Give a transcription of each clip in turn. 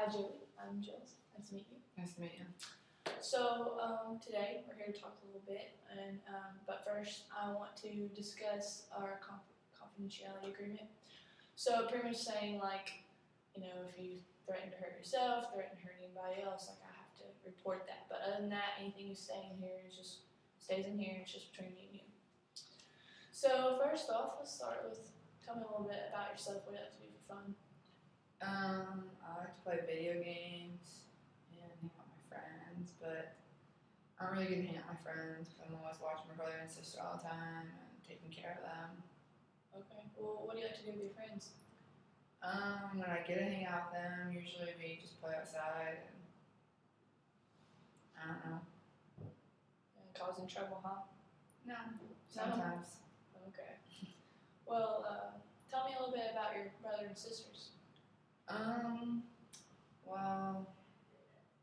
Hi, Julie. I'm Jules. Nice to meet you. Nice to meet you. So today we're here to talk a little bit, and but first I want to discuss our confidentiality agreement. So pretty much saying like, if you threaten to hurt yourself, threaten to hurt anybody else, like I have to report that. But other than that, anything you say in here is just stays in here. It's just between me and you. So first off, let's start with tell me a little bit about yourself. What do you like to do for fun? I like to play video games and hang out with my friends, but I don't really get to hang out with my friends because I'm always watching my brother and sister all the time and taking care of them. Okay. Well, what do you like to do with your friends? When I get to hang out with them, usually we just play outside and I don't know. Causing trouble, huh? No, sometimes. Okay. Well, tell me a little bit about your brother and sisters. Well,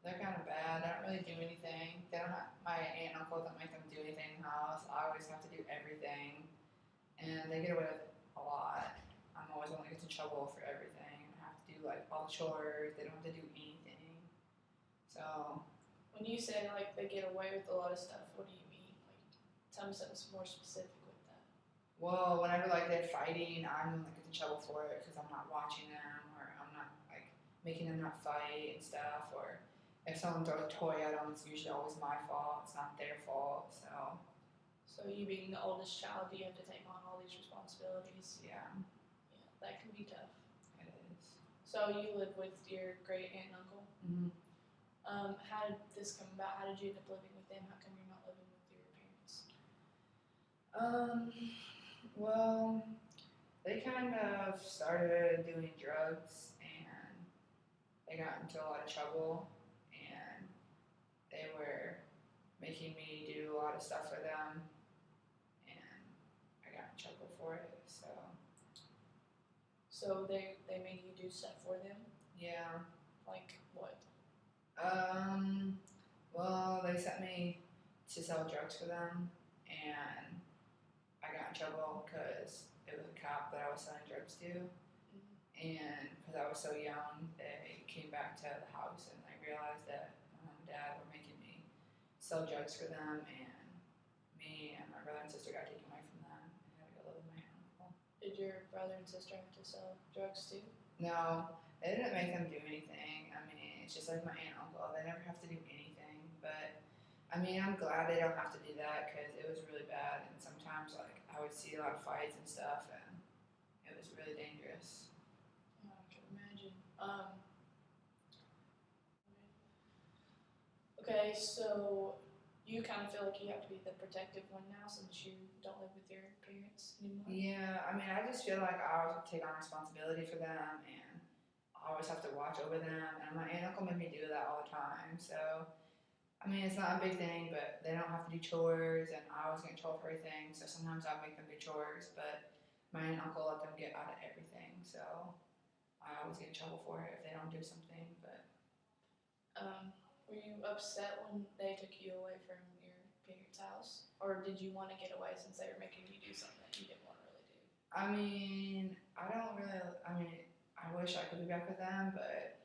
they're kind of bad. They don't really do anything. They don't have, my aunt and uncle don't make them do anything in the house. I always have to do everything, and they get away with it a lot. I'm always the one that gets in trouble for everything. I have to do like all the chores. They don't have to do anything. So When you say like they get away with a lot of stuff, what do you mean? Like, tell me something more specific with that. well, whenever like they're fighting, I'm the one that gets in trouble for it because I'm not watching them or I'm not like making them not fight and stuff. Or if someone throws a toy at them, it's usually always my fault. It's not their fault. So So you being the oldest child, you have to take on all these responsibilities. yeah, Yeah, that can be tough. it is. So you live with your great aunt and uncle. Mm-hmm. How did this come about? How did you end up living with them? How come you're not living with your parents? Well, they kind of started doing drugs and they got into a lot of trouble and they were making me do a lot of stuff for them and I got in trouble for it. So they make you do stuff for them? Yeah. Like what? Well, they sent me to sell drugs for them and I got in trouble because it was a cop that I was selling drugs to. And because I was so young, they came back to the house and I realized that my mom and dad were making me sell drugs for them, and me and my brother and sister got taken away from them. I had to go live with my aunt and uncle. Did your brother and sister have to sell drugs too? No, they didn't make them do anything. I mean, it's just like my aunt and uncle. They never have to do anything. But I mean, I'm glad they don't have to do that because it was really bad. And sometimes, like, I would see a lot of fights and stuff, and it was really dangerous. Yeah, I can imagine. Okay, so you kind of feel like you have to be the protective one now since you don't live with your parents anymore? Yeah, I mean, I just feel like I always have to take on responsibility for them, and I always have to watch over them. And my aunt and uncle make me do that all the time. So, I mean, it's not a big thing, but they don't have to do chores, and I always get in trouble for everything. So sometimes I make them do chores, but my aunt and uncle let them get out of everything. So I always get in trouble for it if they don't do something. But Were you upset when they took you away from your parents' house? Or did you want to get away since they were making you do something that you didn't want to really do? I mean, I wish I could be back with them, but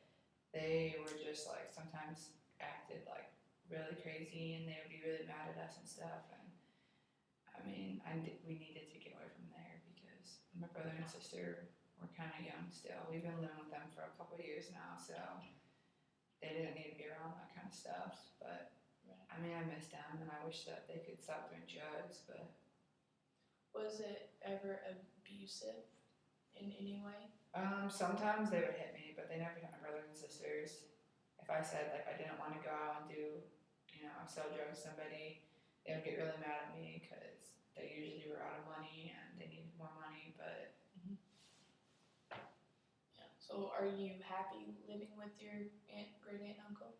they were just like sometimes acted like really crazy and they would be really mad at us and stuff. And I mean, we needed to get away from there because my brother and sister were kind of young still. We've been living with them for a couple of years now, so they didn't need to be around that kind of stuff. But I mean, I miss them and I wish that they could stop doing drugs. But was it ever abusive in any way? Sometimes they would hit me, but they never hit my brothers and sisters. If I said like I didn't want to go out and do, sell drugs to somebody, they would get really mad at me because they usually were out of money and they needed more money. But yeah. So are you happy living with your great aunt and uncle?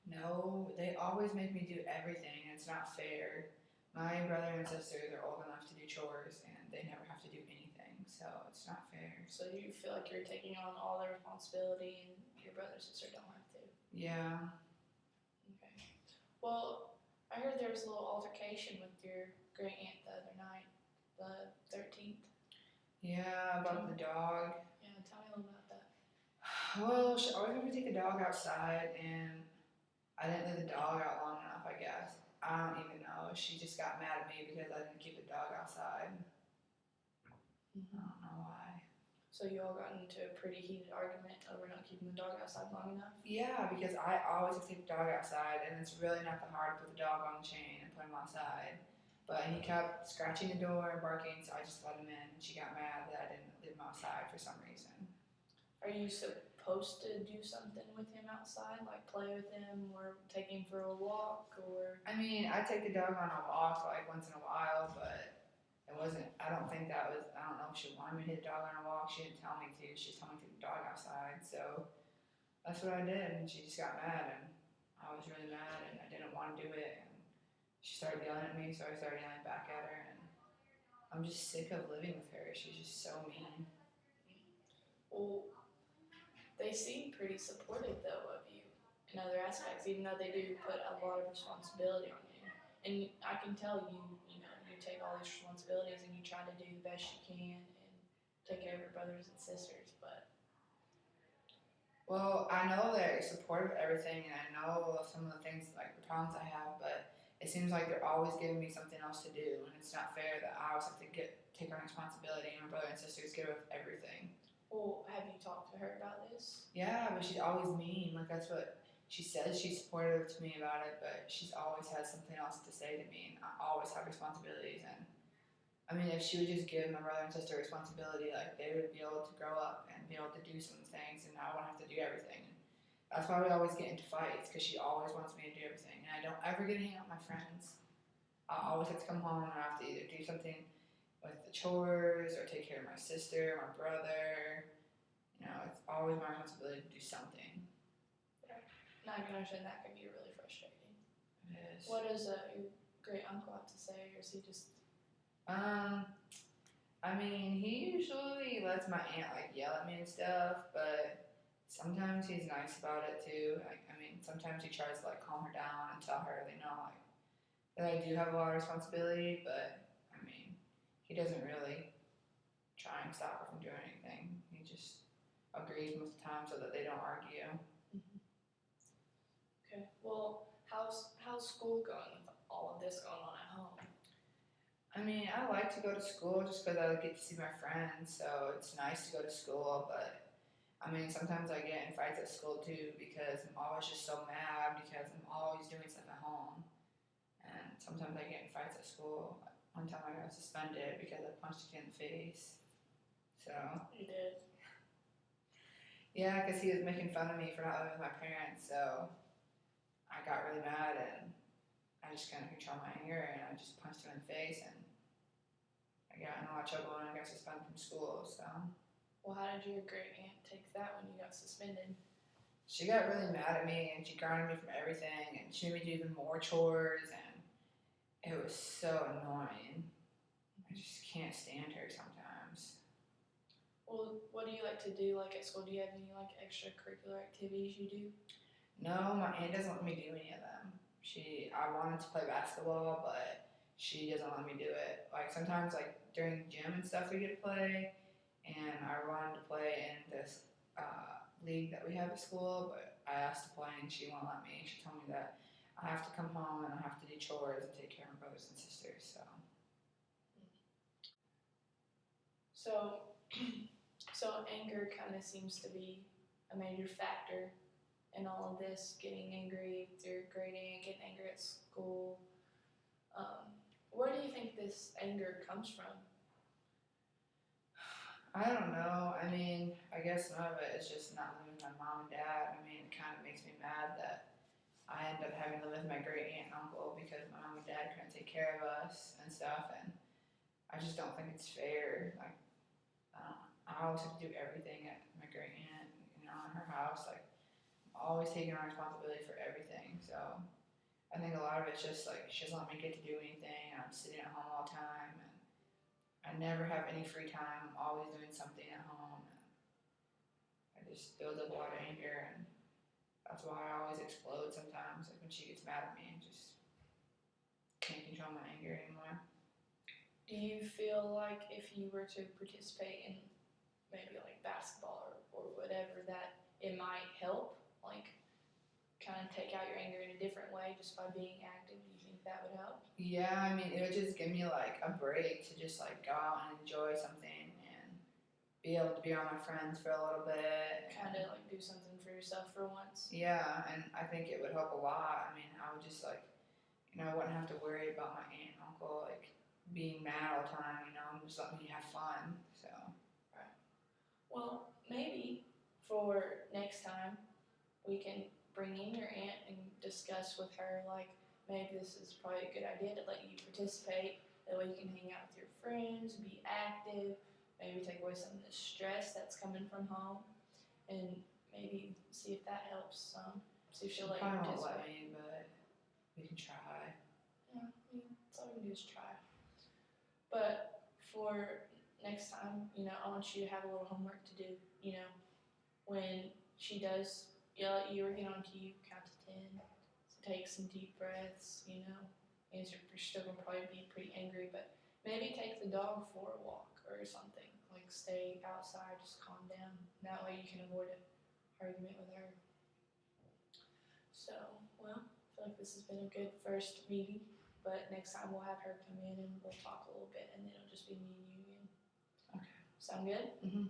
no, they always make me do everything. And it's not fair. My brother and sisters are old enough to do chores and they never have to do anything, so it's not fair. So you feel like you're taking on all the responsibility and your brother and sister don't have to? Yeah. Okay. Well, I heard there was a little altercation with your great aunt the other night, the 13th. Yeah, about the dog. Yeah, tell me a little about that. Well, she always wanted me to take the dog outside, and I didn't leave the dog out long enough, I guess. I don't even know. She just got mad at me because I didn't keep the dog outside. I don't know why. So you all got into a pretty heated argument over not keeping the dog outside long enough? Yeah, because I always have to take the dog outside, and it's really not that hard to put the dog on the chain and put him outside. But he kept scratching the door and barking, so I just let him in. She got mad that I didn't leave him outside for some reason. Are you supposed to do something with him outside, like play with him or take him for a walk or? I mean, I take the dog on a walk like once in a while, but it wasn't. I don't think that was. I don't know if she wanted me to hit the dog on a walk. She didn't tell me to. She just told me to take the dog outside. So that's what I did, and she just got mad, and I was really mad, and I didn't want to do it. And she started yelling at me, so I started yelling back at her, and I'm just sick of living with her. She's just so mean. Well, they seem pretty supportive though of you in other aspects, even though they do put a lot of responsibility on you. And I can tell you, you take all these responsibilities and you try to do the best you can and take care of your brothers and sisters. But Well, I know they're supportive of everything, and I know some of the things, like the problems I have, but it seems like they're always giving me something else to do, and it's not fair that I always have to take on responsibility, and my brother and sisters get with everything. well, have you talked to her about this? Yeah, but she's always mean. Like that's what she says. She's supportive to me about it, but she's always has something else to say to me, and I always have responsibilities. And I mean, if she would just give my brother and sister responsibility, like they would be able to grow up and be able to do some things, and I wouldn't have to do everything. That's why we always get into fights, because she always wants me to do everything, and I don't ever get to hang out with my friends. I always have to come home and I have to either do something with the chores or take care of my sister, my brother. You know, it's always my responsibility to do something. Now I can understand that can be really frustrating. It is. What does your great uncle have to say, or is he just? I mean, he usually lets my aunt like yell at me and stuff, but sometimes he's nice about it too. Like, I mean, sometimes he tries to like calm her down and tell her, like that I do have a lot of responsibility, but I mean, he doesn't really try and stop her from doing anything. He just agrees most of the time so that they don't argue. Okay. Well, how's school going with all of this going on at home? I mean, I like to go to school just because I get to see my friends, so it's nice to go to school, but I mean, sometimes I get in fights at school too because I'm always just so mad because I'm always doing stuff at home. And sometimes I get in fights at school. One time I got suspended because I punched a kid in the face. So, You did. yeah, because he was making fun of me for not living with my parents, so I got really mad and I just couldn't control my anger and I just punched him in the face and I got in a lot of trouble and I got suspended from school. So Well, how did your great aunt take that when you got suspended? she got really mad at me and she grounded me from everything and she made me do even more chores and it was so annoying. I just can't stand her sometimes. Well, what do you like to do like at school? Do you have any like extracurricular activities you do? No, my aunt doesn't let me do any of them. I wanted to play basketball, but she doesn't let me do it. Like sometimes, like during gym and stuff, we get to play, and I wanted to play in this league that we have at school, but I asked to play and she won't let me. She told me that I have to come home and I have to do chores and take care of my brothers and sisters. So, so anger kind of seems to be a major factor in all of this. Getting angry with your great aunt, getting angry at school. Where do you think this anger comes from? I don't know. I mean, I guess none of it is just not living with my mom and dad. I mean, it kind of makes me mad that I end up having to live with my great aunt and uncle because my mom and dad couldn't take care of us and stuff, and I just don't think it's fair. Like, I always have to do everything at my great aunt, in her house. Like, I'm always taking on responsibility for everything. So, I think a lot of it's just like she doesn't let me get to do anything. And I'm sitting at home all the time, and I never have any free time. I'm always doing something at home. And I just build up a lot of anger, and that's why I always explode sometimes. Like when she gets mad at me, I just can't control my anger anymore. Do you feel like if you were to participate in maybe like basketball or whatever, that it might help, like kind of take out your anger in a different way just by being active. Do you think that would help? Yeah, I mean, it would just give me like a break to just like go out and enjoy something and be able to be around my friends for a little bit. Kind of like do something for yourself for once. Yeah, and I think it would help a lot. I mean, I would just like, I wouldn't have to worry about my aunt and uncle like being mad all the time, just let me have fun. So, Well, maybe for next time we can bring in your aunt and discuss with her, like, maybe this is probably a good idea to let you participate. That way you can hang out with your friends, be active, maybe take away some of the stress that's coming from home, and maybe see if that helps some. See if she'll let you probably won't participate. let me, but we can try. Yeah, I mean, that's all we can do is try. But for next time, I want you to have a little homework to do. When she does yell at you or get on to you, count to 10. So take some deep breaths, and you're still gonna probably be pretty angry, but maybe take the dog for a walk or something. Like stay outside, just calm down. That way you can avoid an argument with her. So, well, I feel like this has been a good first meeting. But next time we'll have her come in and we'll talk a little bit, and then it'll just be me and you again. Okay. Sound good? Mhm.